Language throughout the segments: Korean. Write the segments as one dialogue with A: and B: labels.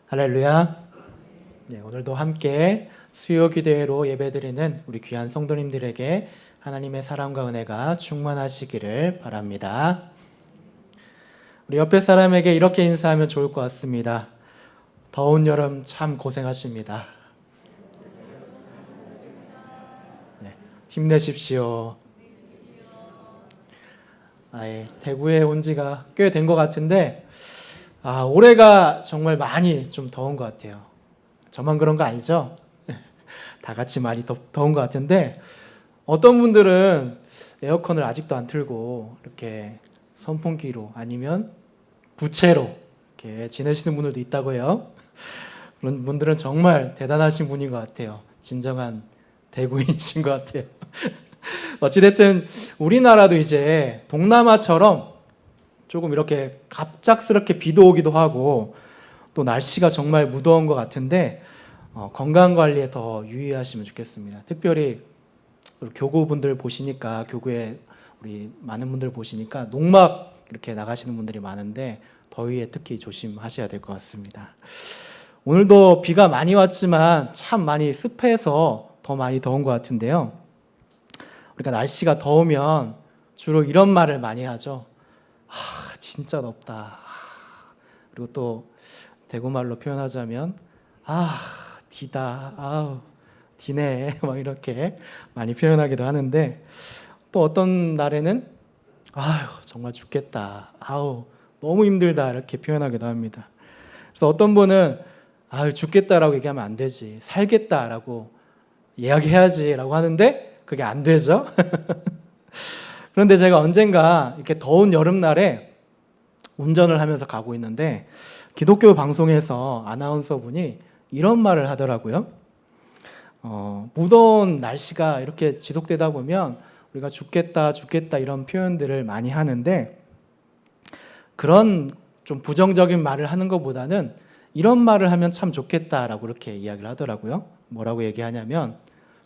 A: 할렐루야. 네, 오늘도 함께 수요 기도회로 예배드리는 우리 귀한 성도님들에게 하나님의 사랑과 은혜가 충만하시기를 바랍니다. 우리 옆에 사람에게 이렇게 인사하면 좋을 것 같습니다. 더운 여름 참 고생하십니다. 네, 힘내십시오. 대구에 온 지가 꽤 된 것 같은데 올해가 정말 많이 좀 더운 것 같아요. 저만 그런 거 아니죠? 다 같이 많이 더운 것 같은데 어떤 분들은 에어컨을 아직도 안 틀고 이렇게 선풍기로 아니면 부채로 이렇게 지내시는 분들도 있다고 해요. 그런 분들은 정말 대단하신 분인 것 같아요. 진정한 대구인이신 것 같아요. 어찌됐든 우리나라도 이제 동남아처럼 조금 이렇게 갑작스럽게 비도 오기도 하고 또 날씨가 정말 무더운 것 같은데 건강관리에 더 유의하시면 좋겠습니다. 특별히 교구분들 보시니까 교구에 우리 많은 분들 보시니까 농막 이렇게 나가시는 분들이 많은데 더위에 특히 조심하셔야 될 것 같습니다. 오늘도 비가 많이 왔지만 참 많이 습해서 더 많이 더운 것 같은데요. 그러니까 날씨가 더우면 주로 이런 말을 많이 하죠. 진짜 덥다. 그리고 또 대구말로 표현하자면 디다. 디네. 막 이렇게 많이 표현하기도 하는데 또 어떤 날에는 정말 죽겠다. 너무 힘들다. 이렇게 표현하기도 합니다. 그래서 어떤 분은 죽겠다라고 얘기하면 안 되지. 살겠다라고 이야기해야지라고 하는데 그게 안 되죠. 그런데 제가 언젠가 이렇게 더운 여름날에 운전을 하면서 가고 있는데 기독교 방송에서 아나운서분이 이런 말을 하더라고요. 무더운 날씨가 이렇게 지속되다 보면 우리가 죽겠다 이런 표현들을 많이 하는데 그런 좀 부정적인 말을 하는 것보다는 이런 말을 하면 참 좋겠다라고 이렇게 이야기를 하더라고요. 뭐라고 얘기하냐면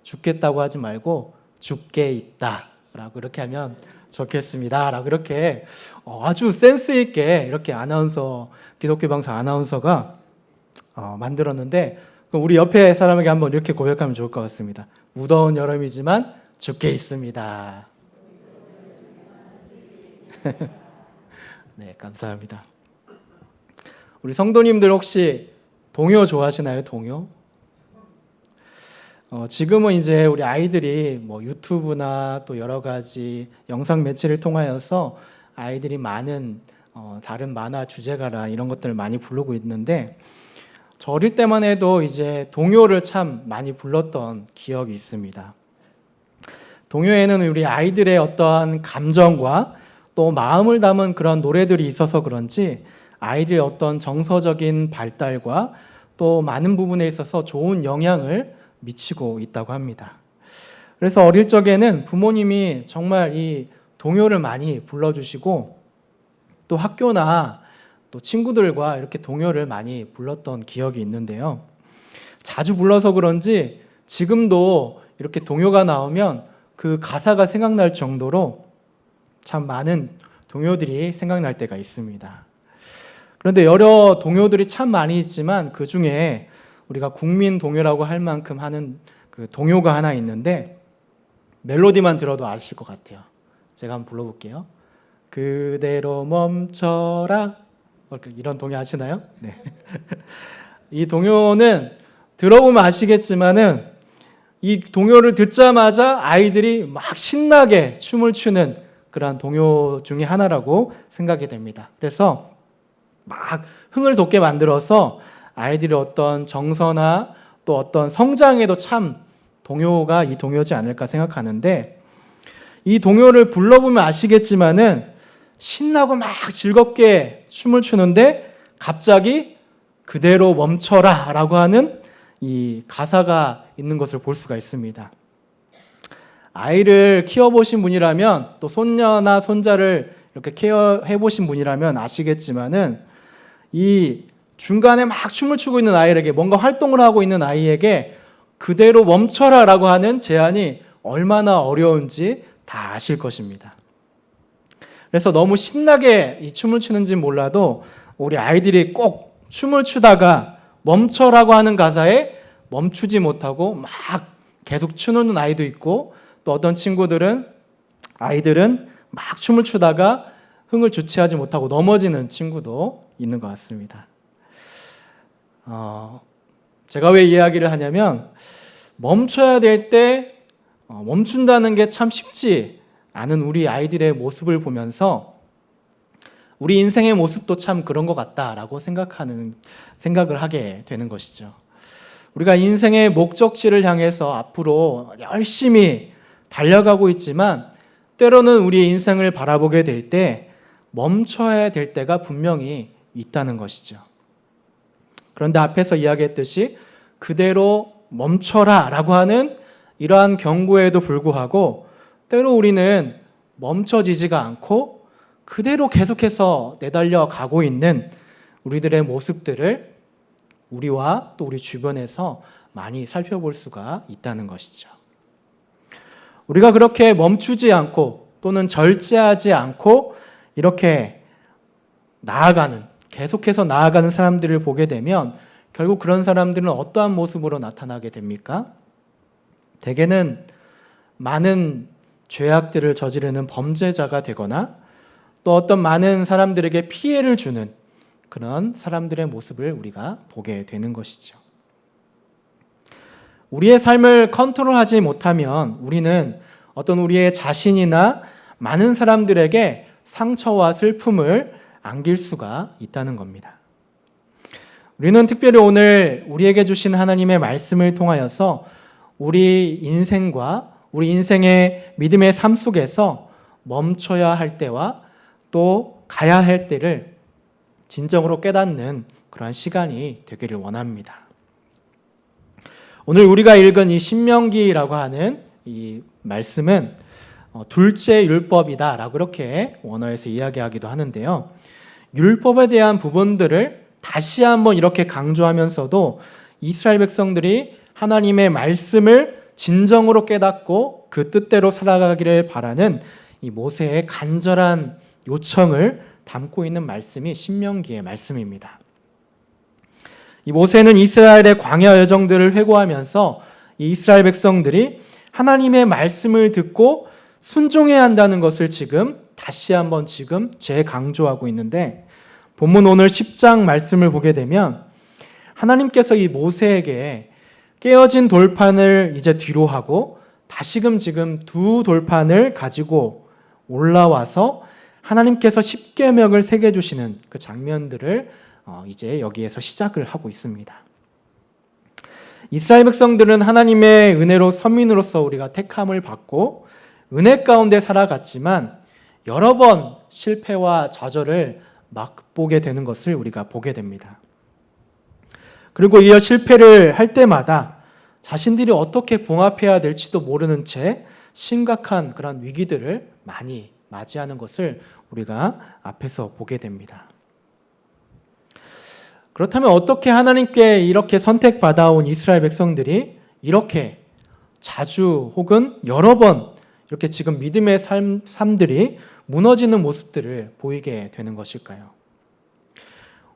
A: 죽겠다고 하지 말고 죽게 있다라고 이렇게 하면 좋겠습니다. 라고 이렇게 아주 센스 있게 이렇게 기독교 방송 아나운서가 만들었는데 우리 옆에 사람에게 한번 이렇게 고백하면 좋을 것 같습니다. 무더운 여름이지만 죽게 있습니다. 네, 감사합니다. 우리 성도님들 혹시 동요 좋아하시나요? 동요? 지금은 이제 우리 아이들이 뭐 유튜브나 또 여러 가지 영상 매체를 통하여서 아이들이 많은 다른 만화 주제가라 이런 것들을 많이 부르고 있는데 저 어릴 때만 해도 이제 동요를 참 많이 불렀던 기억이 있습니다. 동요에는 우리 아이들의 어떠한 감정과 또 마음을 담은 그런 노래들이 있어서 그런지 아이들의 어떤 정서적인 발달과 또 많은 부분에 있어서 좋은 영향을 미치고 있다고 합니다. 그래서 어릴 적에는 부모님이 정말 이 동요를 많이 불러주시고 또 학교나 또 친구들과 이렇게 동요를 많이 불렀던 기억이 있는데요. 자주 불러서 그런지 지금도 이렇게 동요가 나오면 그 가사가 생각날 정도로 참 많은 동요들이 생각날 때가 있습니다. 그런데 여러 동요들이 참 많이 있지만 그 중에 우리가 국민 동요라고 할 만큼 하는 그 동요가 하나 있는데 멜로디만 들어도 아실 것 같아요. 제가 한번 불러볼게요. 그대로 멈춰라. 이런 동요 아시나요? 네. 이 동요는 들어보면 아시겠지만은 이 동요를 듣자마자 아이들이 막 신나게 춤을 추는 그런 동요 중에 하나라고 생각이 됩니다. 그래서 막 흥을 돋게 만들어서 아이들의 어떤 정서나 또 어떤 성장에도 참 동요가 이 동요지 않을까 생각하는데 이 동요를 불러보면 아시겠지만은 신나고 막 즐겁게 춤을 추는데 갑자기 그대로 멈춰라 라고 하는 이 가사가 있는 것을 볼 수가 있습니다. 아이를 키워보신 분이라면 또 손녀나 손자를 이렇게 케어해 보신 분이라면 아시겠지만은 이 중간에 막 춤을 추고 있는 아이에게 뭔가 활동을 하고 있는 아이에게 그대로 멈춰라 라고 하는 제안이 얼마나 어려운지 다 아실 것입니다. 그래서 너무 신나게 이 춤을 추는지 몰라도 우리 아이들이 꼭 춤을 추다가 멈춰라고 하는 가사에 멈추지 못하고 막 계속 추는 아이도 있고, 또 어떤 아이들은 막 춤을 추다가 흥을 주체하지 못하고 넘어지는 친구도 있는 것 같습니다. 제가 왜 이야기를 하냐면, 멈춰야 될 때 멈춘다는 게 참 쉽지 않은 우리 아이들의 모습을 보면서 우리 인생의 모습도 참 그런 것 같다라고 생각을 하게 되는 것이죠. 우리가 인생의 목적지를 향해서 앞으로 열심히 달려가고 있지만, 때로는 우리의 인생을 바라보게 될 때 멈춰야 될 때가 분명히 있다는 것이죠. 그런데 앞에서 이야기했듯이 그대로 멈춰라 라고 하는 이러한 경고에도 불구하고 때로 우리는 멈춰지지가 않고 그대로 계속해서 내달려 가고 있는 우리들의 모습들을 우리와 또 우리 주변에서 많이 살펴볼 수가 있다는 것이죠. 우리가 그렇게 멈추지 않고 또는 절제하지 않고 이렇게 계속해서 나아가는 사람들을 보게 되면 결국 그런 사람들은 어떠한 모습으로 나타나게 됩니까? 대개는 많은 죄악들을 저지르는 범죄자가 되거나 또 어떤 많은 사람들에게 피해를 주는 그런 사람들의 모습을 우리가 보게 되는 것이죠. 우리의 삶을 컨트롤하지 못하면 우리는 어떤 우리의 자신이나 많은 사람들에게 상처와 슬픔을 안길 수가 있다는 겁니다. 우리는 특별히 오늘 우리에게 주신 하나님의 말씀을 통하여서 우리 인생과 우리 인생의 믿음의 삶 속에서 멈춰야 할 때와 또 가야 할 때를 진정으로 깨닫는 그러한 시간이 되기를 원합니다. 오늘 우리가 읽은 이 신명기라고 하는 이 말씀은 둘째 율법이다 라고 그렇게 원어에서 이야기하기도 하는데요. 율법에 대한 부분들을 다시 한번 이렇게 강조하면서도 이스라엘 백성들이 하나님의 말씀을 진정으로 깨닫고 그 뜻대로 살아가기를 바라는 이 모세의 간절한 요청을 담고 있는 말씀이 신명기의 말씀입니다. 이 모세는 이스라엘의 광야 여정들을 회고하면서 이 이스라엘 백성들이 하나님의 말씀을 듣고 순종해야 한다는 것을 다시 한번 재강조하고 있는데, 본문 오늘 10장 말씀을 보게 되면 하나님께서 이 모세에게 깨어진 돌판을 이제 뒤로 하고 다시금 두 돌판을 가지고 올라와서 하나님께서 십계명을 새겨주시는 그 장면들을 이제 여기에서 시작을 하고 있습니다. 이스라엘 백성들은 하나님의 은혜로 선민으로서 우리가 택함을 받고 은혜 가운데 살아갔지만 여러 번 실패와 좌절을 맛보게 되는 것을 우리가 보게 됩니다. 그리고 이어 실패를 할 때마다 자신들이 어떻게 봉합해야 될지도 모르는 채 심각한 그런 위기들을 많이 맞이하는 것을 우리가 앞에서 보게 됩니다. 그렇다면 어떻게 하나님께 이렇게 선택받아온 이스라엘 백성들이 이렇게 자주 혹은 여러 번 이렇게 지금 믿음의 삶들이 무너지는 모습들을 보이게 되는 것일까요?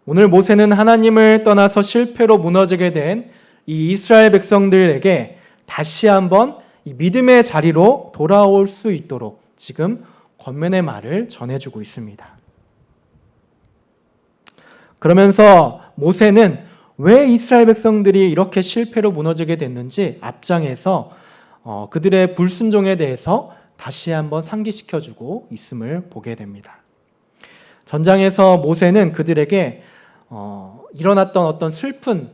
A: 오늘 모세는 하나님을 떠나서 실패로 무너지게 된 이 이스라엘 백성들에게 다시 한번 이 믿음의 자리로 돌아올 수 있도록 지금 권면의 말을 전해주고 있습니다. 그러면서 모세는 왜 이스라엘 백성들이 이렇게 실패로 무너지게 됐는지 앞장에서 그들의 불순종에 대해서 다시 한번 상기시켜주고 있음을 보게 됩니다. 전장에서 모세는 그들에게 일어났던 어떤 슬픈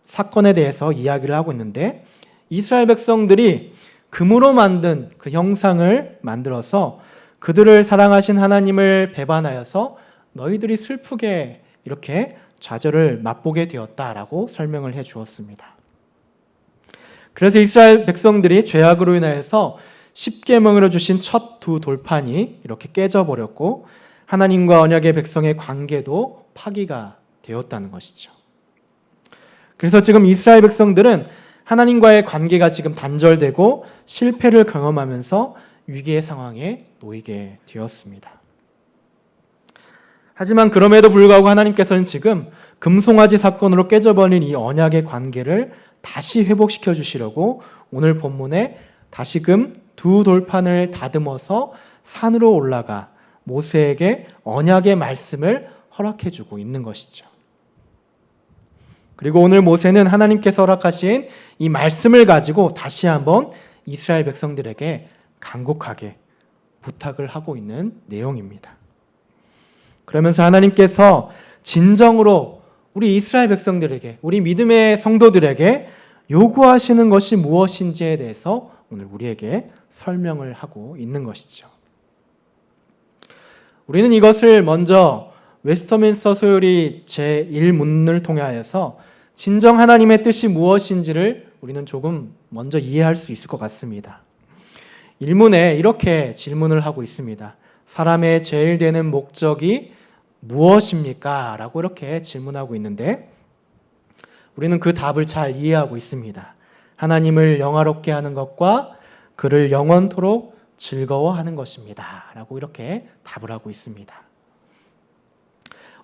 A: 사건에 대해서 이야기를 하고 있는데, 이스라엘 백성들이 금으로 만든 그 형상을 만들어서 그들을 사랑하신 하나님을 배반하여서 너희들이 슬프게 이렇게 좌절을 맛보게 되었다라고 설명을 해 주었습니다. 그래서 이스라엘 백성들이 죄악으로 인해서 십계명으로 주신 첫 두 돌판이 이렇게 깨져버렸고 하나님과 언약의 백성의 관계도 파기가 되었다는 것이죠. 그래서 지금 이스라엘 백성들은 하나님과의 관계가 지금 단절되고 실패를 경험하면서 위기의 상황에 놓이게 되었습니다. 하지만 그럼에도 불구하고 하나님께서는 지금 금송아지 사건으로 깨져버린 이 언약의 관계를 다시 회복시켜 주시려고 오늘 본문에 다시금 두 돌판을 다듬어서 산으로 올라가 모세에게 언약의 말씀을 허락해 주고 있는 것이죠. 그리고 오늘 모세는 하나님께서 허락하신 이 말씀을 가지고 다시 한번 이스라엘 백성들에게 간곡하게 부탁을 하고 있는 내용입니다. 그러면서 하나님께서 진정으로 우리 이스라엘 백성들에게, 우리 믿음의 성도들에게 요구하시는 것이 무엇인지에 대해서 오늘 우리에게 설명을 하고 있는 것이죠. 우리는 이것을 먼저 웨스터민스터 소요리 제1문을 통하여서 진정 하나님의 뜻이 무엇인지를 우리는 조금 먼저 이해할 수 있을 것 같습니다. 1문에 이렇게 질문을 하고 있습니다. 사람의 제일 되는 목적이 무엇입니까? 라고 이렇게 질문하고 있는데 우리는 그 답을 잘 이해하고 있습니다. 하나님을 영화롭게 하는 것과 그를 영원토록 즐거워하는 것입니다. 라고 이렇게 답을 하고 있습니다.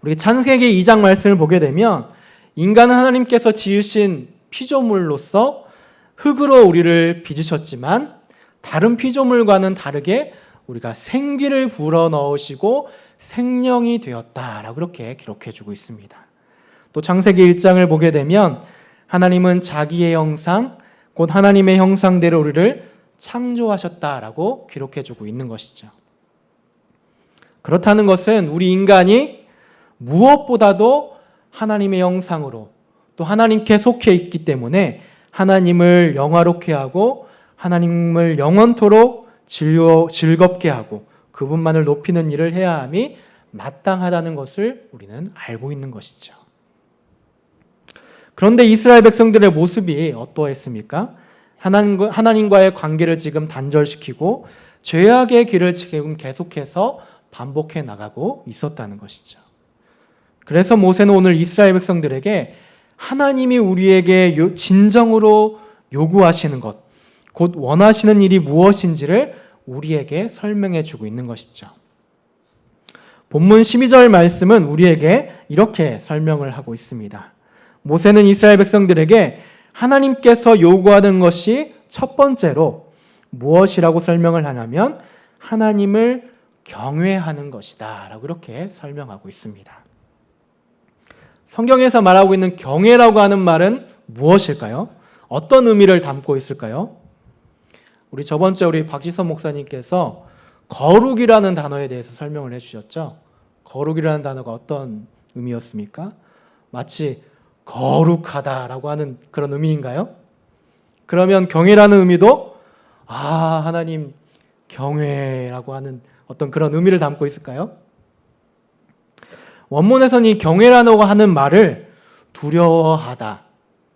A: 우리 창세기 2장 말씀을 보게 되면 인간은 하나님께서 지으신 피조물로서 흙으로 우리를 빚으셨지만 다른 피조물과는 다르게 우리가 생기를 불어넣으시고 생명이 되었다라고 이렇게 기록해주고 있습니다. 또 창세기 1장을 보게 되면 하나님은 자기의 형상, 곧 하나님의 형상대로 우리를 창조하셨다라고 기록해주고 있는 것이죠. 그렇다는 것은 우리 인간이 무엇보다도 하나님의 형상으로 또 하나님께 속해 있기 때문에 하나님을 영화롭게 하고 하나님을 영원토록 즐겁게 하고 그분만을 높이는 일을 해야 함이 마땅하다는 것을 우리는 알고 있는 것이죠. 그런데 이스라엘 백성들의 모습이 어떠했습니까? 하나님과의 관계를 지금 단절시키고 죄악의 길을 지금 계속해서 반복해 나가고 있었다는 것이죠. 그래서 모세는 오늘 이스라엘 백성들에게 하나님이 우리에게 진정으로 요구하시는 것, 곧 원하시는 일이 무엇인지를 우리에게 설명해 주고 있는 것이죠. 본문 12절 말씀은 우리에게 이렇게 설명을 하고 있습니다. 모세는 이스라엘 백성들에게 하나님께서 요구하는 것이 첫 번째로 무엇이라고 설명을 하냐면 하나님을 경외하는 것이다 라고 이렇게 설명하고 있습니다. 성경에서 말하고 있는 경외라고 하는 말은 무엇일까요? 어떤 의미를 담고 있을까요? 우리 저번 주에 우리 박지선 목사님께서 거룩이라는 단어에 대해서 설명을 해주셨죠. 거룩이라는 단어가 어떤 의미였습니까? 마치 거룩하다라고 하는 그런 의미인가요? 그러면 경외라는 의미도 하나님 경외라고 하는 어떤 그런 의미를 담고 있을까요? 원문에서는 이 경외라고 하는 말을 두려워하다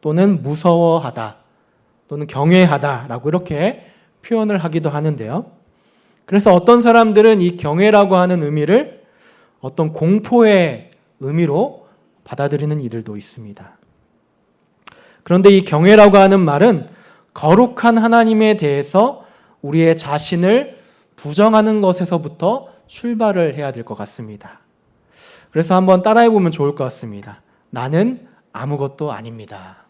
A: 또는 무서워하다 또는 경외하다라고 이렇게 표현을 하기도 하는데요. 그래서 어떤 사람들은 이 경외라고 하는 의미를 어떤 공포의 의미로 받아들이는 이들도 있습니다. 그런데 이 경외라고 하는 말은 거룩한 하나님에 대해서 우리의 자신을 부정하는 것에서부터 출발을 해야 될 것 같습니다. 그래서 한번 따라해 보면 좋을 것 같습니다. 나는 아무것도 아닙니다.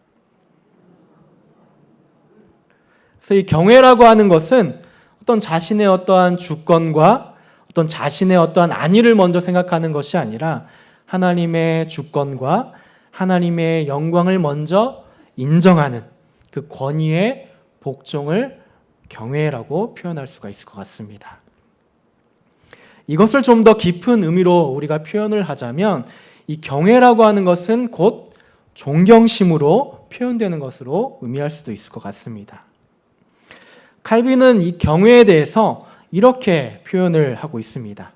A: 그래서 이 경외라고 하는 것은 어떤 자신의 어떠한 주권과 어떤 자신의 어떠한 안위를 먼저 생각하는 것이 아니라 하나님의 주권과 하나님의 영광을 먼저 인정하는 그 권위의 복종을 경외라고 표현할 수가 있을 것 같습니다. 이것을 좀 더 깊은 의미로 우리가 표현을 하자면 이 경외라고 하는 것은 곧 존경심으로 표현되는 것으로 의미할 수도 있을 것 같습니다. 칼빈은 이 경외에 대해서 이렇게 표현을 하고 있습니다.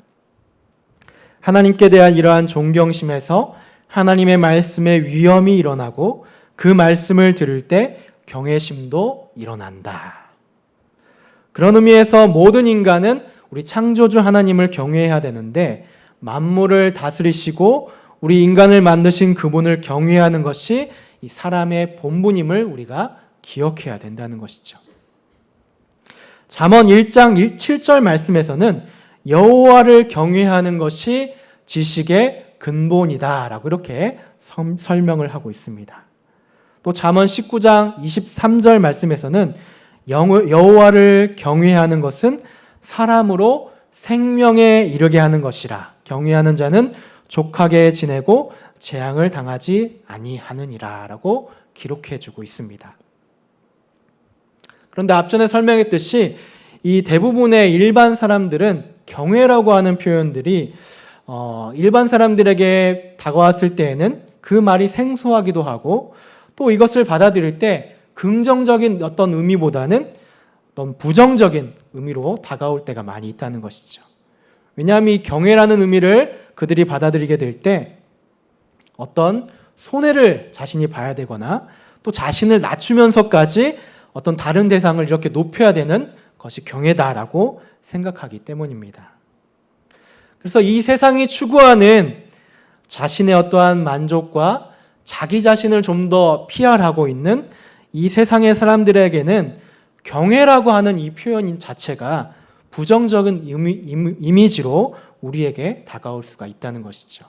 A: 하나님께 대한 이러한 존경심에서 하나님의 말씀의 위엄이 일어나고 그 말씀을 들을 때 경외심도 일어난다. 그런 의미에서 모든 인간은 우리 창조주 하나님을 경외해야 되는데 만물을 다스리시고 우리 인간을 만드신 그분을 경외하는 것이 이 사람의 본분임을 우리가 기억해야 된다는 것이죠. 잠언 1장 7절 말씀에서는 여호와를 경외하는 것이 지식의 근본이다라고 이렇게 설명을 하고 있습니다. 또 잠언 19장 23절 말씀에서는 여호와를 경외하는 것은 사람으로 생명에 이르게 하는 것이라. 경외하는 자는 족하게 지내고 재앙을 당하지 아니하느니라 라고 기록해주고 있습니다. 그런데 앞전에 설명했듯이 이 대부분의 일반 사람들은 경외라고 하는 표현들이 일반 사람들에게 다가왔을 때에는 그 말이 생소하기도 하고 또 이것을 받아들일 때 긍정적인 어떤 의미보다는 어떤 부정적인 의미로 다가올 때가 많이 있다는 것이죠. 왜냐하면 이 경외라는 의미를 그들이 받아들이게 될 때 어떤 손해를 자신이 봐야 되거나 또 자신을 낮추면서까지 어떤 다른 대상을 이렇게 높여야 되는 것이 경외다라고 생각하기 때문입니다. 그래서 이 세상이 추구하는 자신의 어떠한 만족과 자기 자신을 좀 더 PR하고 있는 이 세상의 사람들에게는 경외라고 하는 이 표현 자체가 부정적인 이미지로 우리에게 다가올 수가 있다는 것이죠.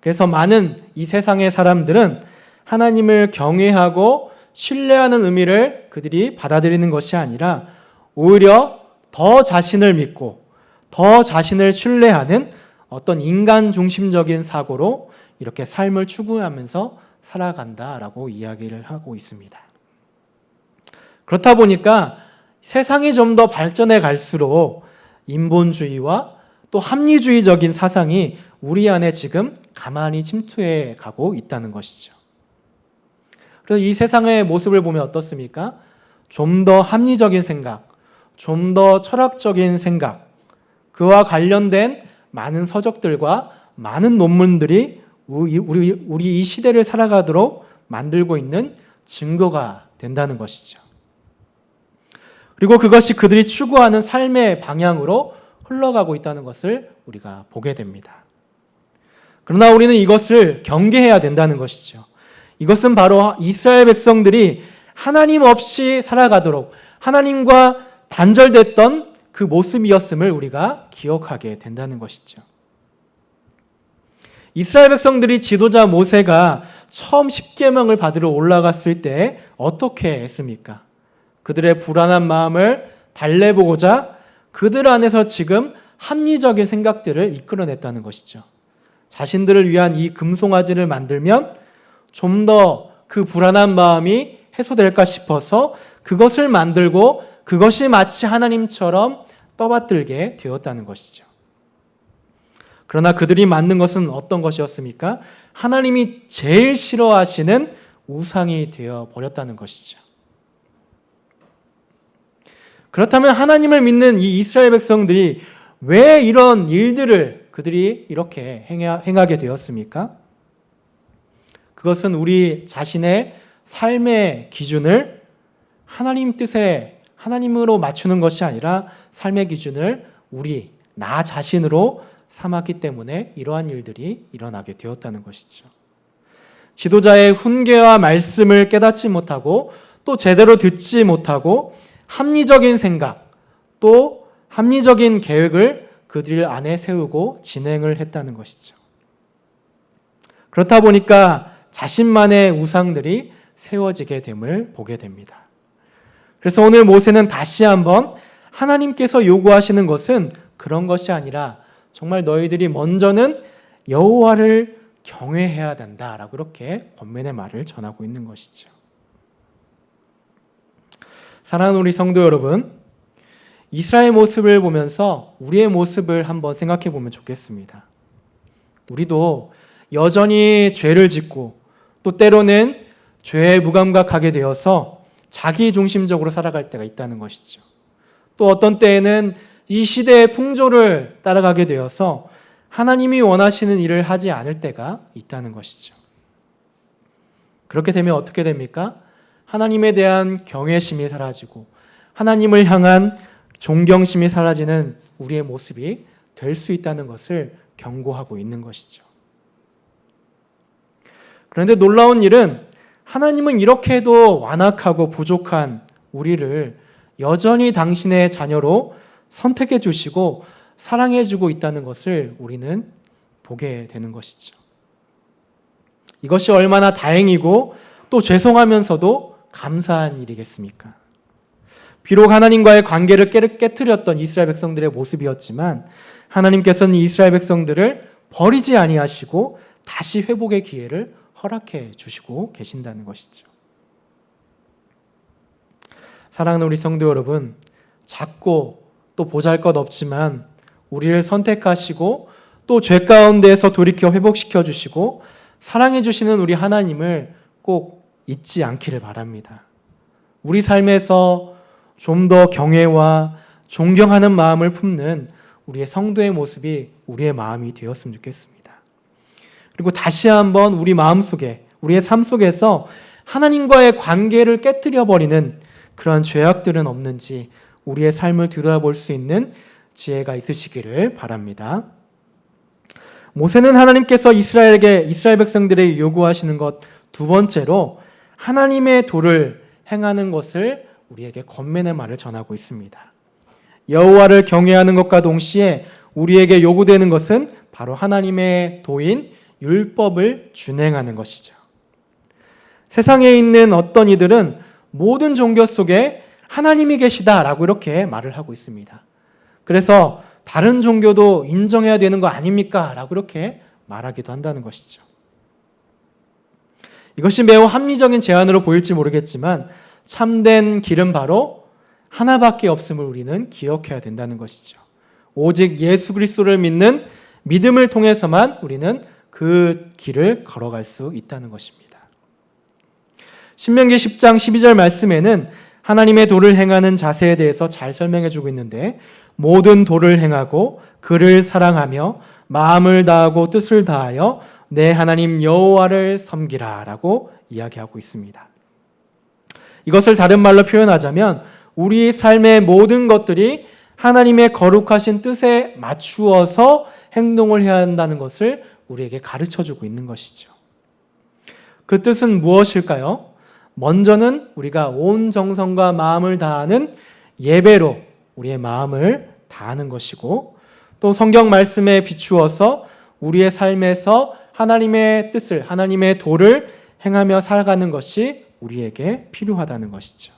A: 그래서 많은 이 세상의 사람들은 하나님을 경외하고 신뢰하는 의미를 그들이 받아들이는 것이 아니라 오히려 더 자신을 믿고 더 자신을 신뢰하는 어떤 인간 중심적인 사고로 이렇게 삶을 추구하면서 살아간다라고 이야기를 하고 있습니다. 그렇다 보니까 세상이 좀 더 발전해 갈수록 인본주의와 또 합리주의적인 사상이 우리 안에 지금 가만히 침투해 가고 있다는 것이죠. 그래서 이 세상의 모습을 보면 어떻습니까? 좀 더 합리적인 생각, 좀 더 철학적인 생각, 그와 관련된 많은 서적들과 많은 논문들이 우리 이 시대를 살아가도록 만들고 있는 증거가 된다는 것이죠. 그리고 그것이 그들이 추구하는 삶의 방향으로 흘러가고 있다는 것을 우리가 보게 됩니다. 그러나 우리는 이것을 경계해야 된다는 것이죠. 이것은 바로 이스라엘 백성들이 하나님 없이 살아가도록 하나님과 단절됐던 그 모습이었음을 우리가 기억하게 된다는 것이죠. 이스라엘 백성들이 지도자 모세가 처음 십계명을 받으러 올라갔을 때 어떻게 했습니까? 그들의 불안한 마음을 달래보고자 그들 안에서 지금 합리적인 생각들을 이끌어냈다는 것이죠. 자신들을 위한 이 금송아지를 만들면 좀 더 그 불안한 마음이 해소될까 싶어서 그것을 만들고 그것이 마치 하나님처럼 떠받들게 되었다는 것이죠. 그러나 그들이 만든 것은 어떤 것이었습니까? 하나님이 제일 싫어하시는 우상이 되어 버렸다는 것이죠. 그렇다면 하나님을 믿는 이 이스라엘 백성들이 왜 이런 일들을 그들이 이렇게 행하게 되었습니까? 그것은 우리 자신의 삶의 기준을 하나님 뜻에 하나님으로 맞추는 것이 아니라 삶의 기준을 나 자신으로 삼았기 때문에 이러한 일들이 일어나게 되었다는 것이죠. 지도자의 훈계와 말씀을 깨닫지 못하고 또 제대로 듣지 못하고 합리적인 생각 또 합리적인 계획을 그들 안에 세우고 진행을 했다는 것이죠. 그렇다 보니까 자신만의 우상들이 세워지게 됨을 보게 됩니다. 그래서 오늘 모세는 다시 한번 하나님께서 요구하시는 것은 그런 것이 아니라 정말 너희들이 먼저는 여호와를 경외해야 된다라고 이렇게 권면의 말을 전하고 있는 것이죠. 사랑하는 우리 성도 여러분, 이스라엘 모습을 보면서 우리의 모습을 한번 생각해 보면 좋겠습니다. 우리도 여전히 죄를 짓고 또 때로는 죄에 무감각하게 되어서 자기 중심적으로 살아갈 때가 있다는 것이죠. 또 어떤 때에는 이 시대의 풍조를 따라가게 되어서 하나님이 원하시는 일을 하지 않을 때가 있다는 것이죠. 그렇게 되면 어떻게 됩니까? 하나님에 대한 경외심이 사라지고 하나님을 향한 존경심이 사라지는 우리의 모습이 될 수 있다는 것을 경고하고 있는 것이죠. 그런데 놀라운 일은 하나님은 이렇게 해도 완악하고 부족한 우리를 여전히 당신의 자녀로 선택해 주시고 사랑해 주고 있다는 것을 우리는 보게 되는 것이죠. 이것이 얼마나 다행이고 또 죄송하면서도 감사한 일이겠습니까? 비록 하나님과의 관계를 깨뜨렸던 이스라엘 백성들의 모습이었지만 하나님께서는 이스라엘 백성들을 버리지 아니하시고 다시 회복의 기회를 허락해 주시고 계신다는 것이죠. 사랑하는 우리 성도 여러분, 작고 또 보잘것없지만 우리를 선택하시고 또 죄 가운데에서 돌이켜 회복시켜 주시고 사랑해 주시는 우리 하나님을 꼭 잊지 않기를 바랍니다. 우리 삶에서 좀 더 경외와 존경하는 마음을 품는 우리의 성도의 모습이 우리의 마음이 되었으면 좋겠습니다. 그리고 다시 한번 우리 마음속에, 우리의 삶 속에서 하나님과의 관계를 깨뜨려 버리는 그러한 죄악들은 없는지 우리의 삶을 들여다볼 수 있는 지혜가 있으시기를 바랍니다. 모세는 하나님께서 이스라엘 백성들에게 요구하시는 것 두 번째로 하나님의 도를 행하는 것을 우리에게 권면의 말을 전하고 있습니다. 여호와를 경외하는 것과 동시에 우리에게 요구되는 것은 바로 하나님의 도인 율법을 준행하는 것이죠. 세상에 있는 어떤 이들은 모든 종교 속에 하나님이 계시다라고 이렇게 말을 하고 있습니다. 그래서 다른 종교도 인정해야 되는 거 아닙니까? 라고 이렇게 말하기도 한다는 것이죠. 이것이 매우 합리적인 제안으로 보일지 모르겠지만 참된 길은 바로 하나밖에 없음을 우리는 기억해야 된다는 것이죠. 오직 예수 그리스도를 믿는 믿음을 통해서만 우리는 그 길을 걸어갈 수 있다는 것입니다. 신명기 10장 12절 말씀에는 하나님의 도를 행하는 자세에 대해서 잘 설명해 주고 있는데 모든 도를 행하고 그를 사랑하며 마음을 다하고 뜻을 다하여 내 하나님 여호와를 섬기라 라고 이야기하고 있습니다. 이것을 다른 말로 표현하자면 우리 삶의 모든 것들이 하나님의 거룩하신 뜻에 맞추어서 행동을 해야 한다는 것을 우리에게 가르쳐주고 있는 것이죠. 그 뜻은 무엇일까요? 먼저는 우리가 온 정성과 마음을 다하는 예배로 우리의 마음을 다하는 것이고 또 성경 말씀에 비추어서 우리의 삶에서 하나님의 뜻을, 하나님의 도를 행하며 살아가는 것이 우리에게 필요하다는 것이죠.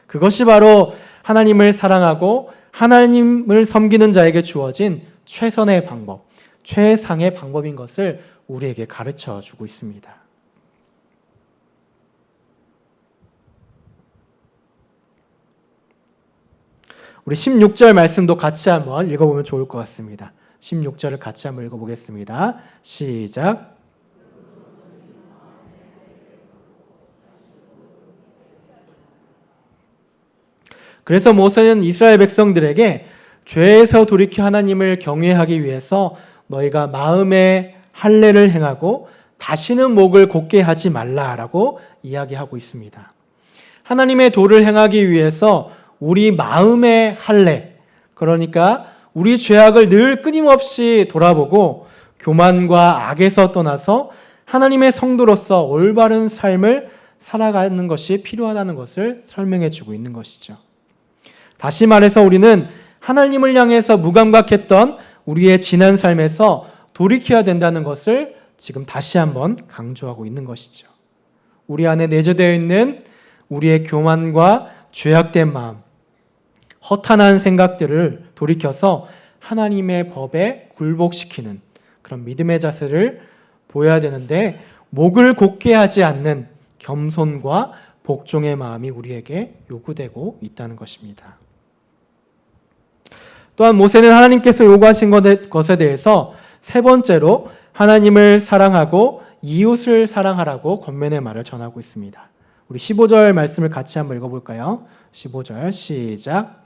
A: 그것이 바로 하나님을 사랑하고 하나님을 섬기는 자에게 주어진 최선의 방법, 최상의 방법인 것을 우리에게 가르쳐 주고 있습니다. 우리 16절 말씀도 같이 한번 읽어보면 좋을 것 같습니다. 16절을 같이 한번 읽어보겠습니다. 시작. 그래서 모세는 이스라엘 백성들에게 죄에서 돌이켜 하나님을 경외하기 위해서 너희가 마음에 할례를 행하고 다시는 목을 곧게 하지 말라라고 이야기하고 있습니다. 하나님의 도를 행하기 위해서 우리 마음의 할례, 그러니까 우리 죄악을 늘 끊임없이 돌아보고 교만과 악에서 떠나서 하나님의 성도로서 올바른 삶을 살아가는 것이 필요하다는 것을 설명해 주고 있는 것이죠. 다시 말해서 우리는 하나님을 향해서 무감각했던 우리의 지난 삶에서 돌이켜야 된다는 것을 지금 다시 한번 강조하고 있는 것이죠. 우리 안에 내재되어 있는 우리의 교만과 죄악된 마음, 허탄한 생각들을 돌이켜서 하나님의 법에 굴복시키는 그런 믿음의 자세를 보여야 되는데 목을 곧게 하지 않는 겸손과 복종의 마음이 우리에게 요구되고 있다는 것입니다. 또한 모세는 하나님께서 요구하신 것에 대해서 세 번째로 하나님을 사랑하고 이웃을 사랑하라고 권면의 말을 전하고 있습니다. 우리 15절 말씀을 같이 한번 읽어볼까요? 15절 시작.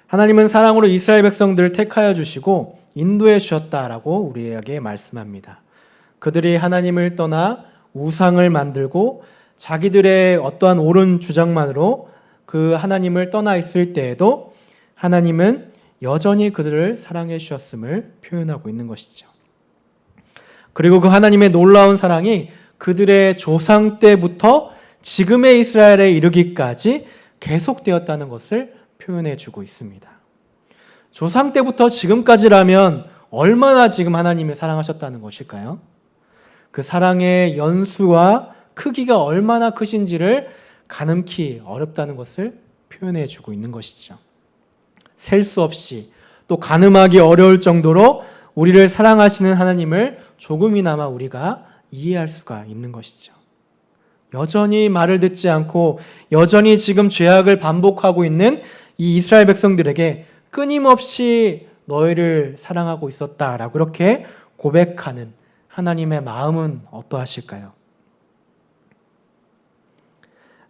A: 하나님은 사랑으로 이스라엘 백성들을 택하여 주시고 인도해 주셨다라고 우리에게 말씀합니다. 그들이 하나님을 떠나 우상을 만들고 자기들의 어떠한 옳은 주장만으로 그 하나님을 떠나 있을 때에도 하나님은 여전히 그들을 사랑해 주셨음을 표현하고 있는 것이죠. 그리고 그 하나님의 놀라운 사랑이 그들의 조상 때부터 지금의 이스라엘에 이르기까지 계속되었다는 것을 표현해 주고 있습니다. 조상 때부터 지금까지라면 얼마나 지금 하나님이 사랑하셨다는 것일까요? 그 사랑의 연수와 크기가 얼마나 크신지를 가늠키 어렵다는 것을 표현해 주고 있는 것이죠. 셀 수 없이 또 가늠하기 어려울 정도로 우리를 사랑하시는 하나님을 조금이나마 우리가 이해할 수가 있는 것이죠. 여전히 말을 듣지 않고 여전히 지금 죄악을 반복하고 있는 이 이스라엘 백성들에게 끊임없이 너희를 사랑하고 있었다라고 그렇게 고백하는 하나님의 마음은 어떠하실까요?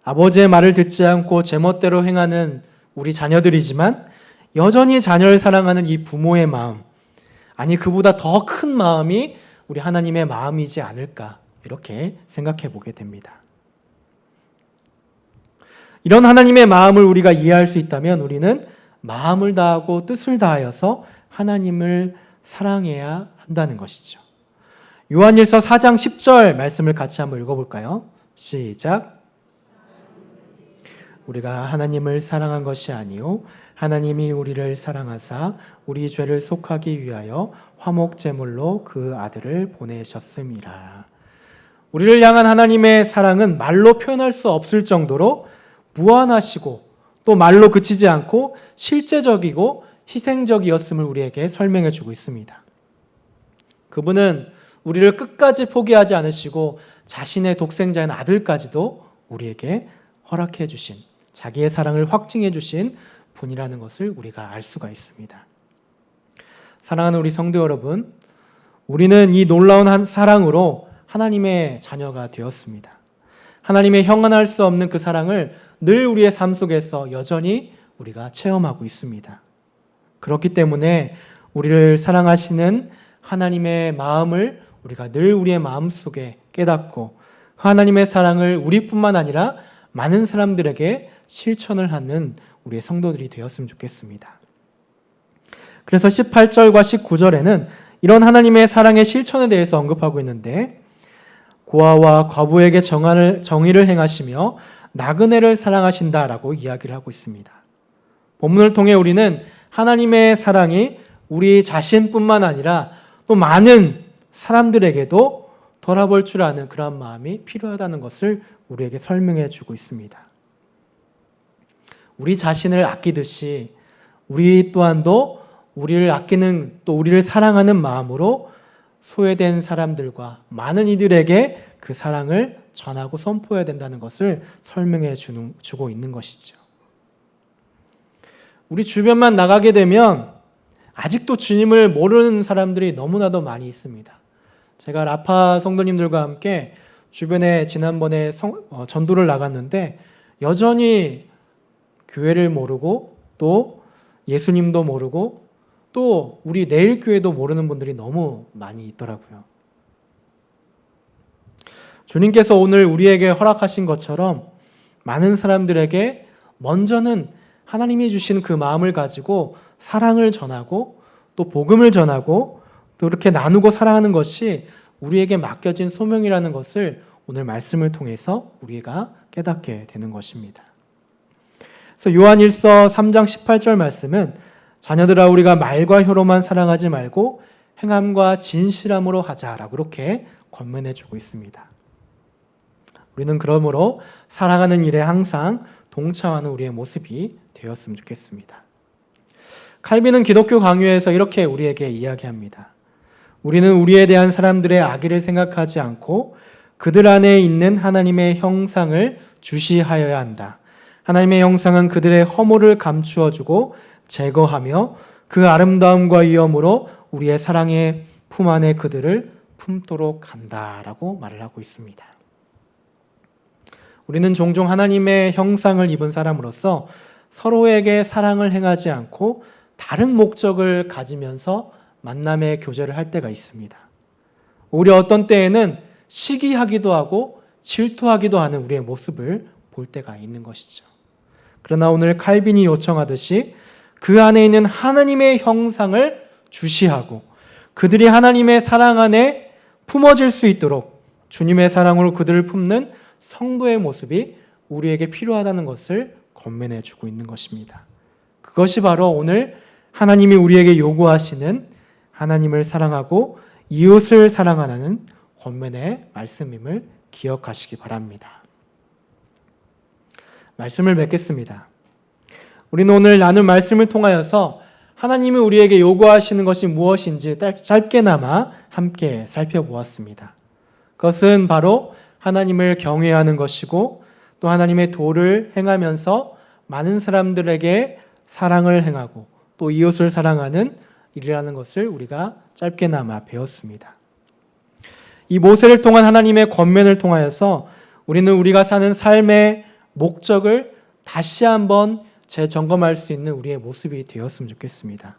A: 아버지의 말을 듣지 않고 제멋대로 행하는 우리 자녀들이지만 여전히 자녀를 사랑하는 이 부모의 마음, 아니 그보다 더 큰 마음이 우리 하나님의 마음이지 않을까 이렇게 생각해 보게 됩니다. 이런 하나님의 마음을 우리가 이해할 수 있다면 우리는 마음을 다하고 뜻을 다하여서 하나님을 사랑해야 한다는 것이죠. 요한일서 4장 10절 말씀을 같이 한번 읽어볼까요? 시작. 우리가 하나님을 사랑한 것이 아니요 하나님이 우리를 사랑하사 우리 죄를 속하기 위하여 화목제물로 그 아들을 보내셨음이라. 우리를 향한 하나님의 사랑은 말로 표현할 수 없을 정도로 무한하시고 또 말로 그치지 않고 실제적이고 희생적이었음을 우리에게 설명해 주고 있습니다. 그분은 우리를 끝까지 포기하지 않으시고 자신의 독생자인 아들까지도 우리에게 허락해 주신, 자기의 사랑을 확증해 주신 분이라는 것을 우리가 알 수가 있습니다. 사랑하는 우리 성도 여러분, 우리는 이 놀라운 사랑으로 하나님의 자녀가 되었습니다. 하나님의 형언할 수 없는 그 사랑을 늘 우리의 삶 속에서 여전히 우리가 체험하고 있습니다. 그렇기 때문에 우리를 사랑하시는 하나님의 마음을 우리가 늘 우리의 마음속에 깨닫고 하나님의 사랑을 우리뿐만 아니라 많은 사람들에게 실천을 하는 우리의 성도들이 되었으면 좋겠습니다. 그래서 18절과 19절에는 이런 하나님의 사랑의 실천에 대해서 언급하고 있는데 고아와 과부에게 정의를 행하시며 나그네를 사랑하신다라고 이야기를 하고 있습니다. 본문을 통해 우리는 하나님의 사랑이 우리 자신뿐만 아니라 또 많은 사람들에게도 돌아볼 줄 아는 그런 마음이 필요하다는 것을 우리에게 설명해 주고 있습니다. 우리 자신을 아끼듯이 우리 또한도 우리를 아끼는 또 우리를 사랑하는 마음으로 소외된 사람들과 많은 이들에게 그 사랑을 전하고 선포해야 된다는 것을 설명해 주고 있는 것이죠. 우리 주변만 나가게 되면 아직도 주님을 모르는 사람들이 너무나도 많이 있습니다. 제가 라파 성도님들과 함께 주변에 지난번에 전도를 나갔는데 여전히 교회를 모르고 또 예수님도 모르고 또 우리 내일교회도 모르는 분들이 너무 많이 있더라고요. 주님께서 오늘 우리에게 허락하신 것처럼 많은 사람들에게 먼저는 하나님이 주신 그 마음을 가지고 사랑을 전하고 또 복음을 전하고 또 이렇게 나누고 사랑하는 것이 우리에게 맡겨진 소명이라는 것을 오늘 말씀을 통해서 우리가 깨닫게 되는 것입니다. 그래서 요한일서 3장 18절 말씀은 자녀들아 우리가 말과 혀로만 사랑하지 말고 행함과 진실함으로 하자라고 그렇게 권면해 주고 있습니다. 우리는 그러므로 사랑하는 일에 항상 동참하는 우리의 모습이 되었으면 좋겠습니다. 칼빈은 기독교 강요에서 이렇게 우리에게 이야기합니다. 우리는 우리에 대한 사람들의 악의를 생각하지 않고 그들 안에 있는 하나님의 형상을 주시하여야 한다. 하나님의 형상은 그들의 허물을 감추어주고 제거하며 그 아름다움과 위엄으로 우리의 사랑의 품 안에 그들을 품도록 한다라고 말을 하고 있습니다. 우리는 종종 하나님의 형상을 입은 사람으로서 서로에게 사랑을 행하지 않고 다른 목적을 가지면서 만남의 교제를 할 때가 있습니다. 오히려 어떤 때에는 시기하기도 하고 질투하기도 하는 우리의 모습을 볼 때가 있는 것이죠. 그러나 오늘 칼빈이 요청하듯이 그 안에 있는 하나님의 형상을 주시하고 그들이 하나님의 사랑 안에 품어질 수 있도록 주님의 사랑으로 그들을 품는 성도의 모습이 우리에게 필요하다는 것을 권면해 주고 있는 것입니다. 그것이 바로 오늘 하나님이 우리에게 요구하시는 하나님을 사랑하고 이웃을 사랑하는 권면의 말씀임을 기억하시기 바랍니다. 말씀을 맺겠습니다. 우리는 오늘 나눌 말씀을 통하여서 하나님이 우리에게 요구하시는 것이 무엇인지 짧게나마 함께 살펴보았습니다. 그것은 바로 하나님을 경외하는 것이고 또 하나님의 도를 행하면서 많은 사람들에게 사랑을 행하고 또 이웃을 사랑하는 일이라는 것을 우리가 짧게나마 배웠습니다. 이 모세를 통한 하나님의 권면을 통하여서 우리는 우리가 사는 삶의 목적을 다시 한번 재점검할 수 있는 우리의 모습이 되었으면 좋겠습니다.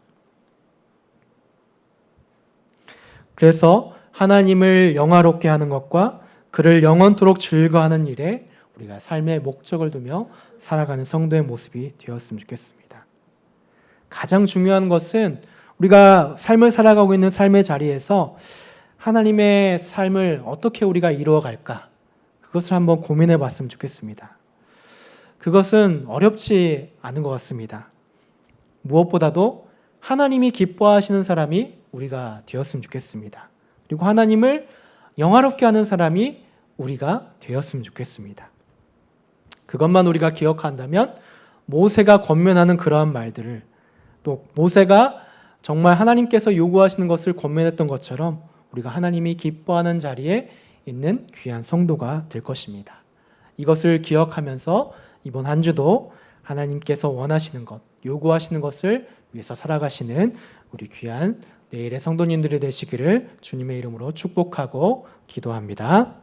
A: 그래서 하나님을 영화롭게 하는 것과 그를 영원토록 즐거워하는 일에 우리가 삶의 목적을 두며 살아가는 성도의 모습이 되었으면 좋겠습니다. 가장 중요한 것은 우리가 삶을 살아가고 있는 삶의 자리에서 하나님의 삶을 어떻게 우리가 이루어갈까? 그것을 한번 고민해 봤으면 좋겠습니다. 그것은 어렵지 않은 것 같습니다. 무엇보다도 하나님이 기뻐하시는 사람이 우리가 되었으면 좋겠습니다. 그리고 하나님을 영화롭게 하는 사람이 우리가 되었으면 좋겠습니다. 그것만 우리가 기억한다면 모세가 권면하는 그러한 말들을 또 모세가 정말 하나님께서 요구하시는 것을 권면했던 것처럼 우리가 하나님이 기뻐하는 자리에 있는 귀한 성도가 될 것입니다. 이것을 기억하면서 이번 한 주도 하나님께서 원하시는 것, 요구하시는 것을 위해서 살아가시는 우리 귀한 내일의 성도님들이 되시기를 주님의 이름으로 축복하고 기도합니다.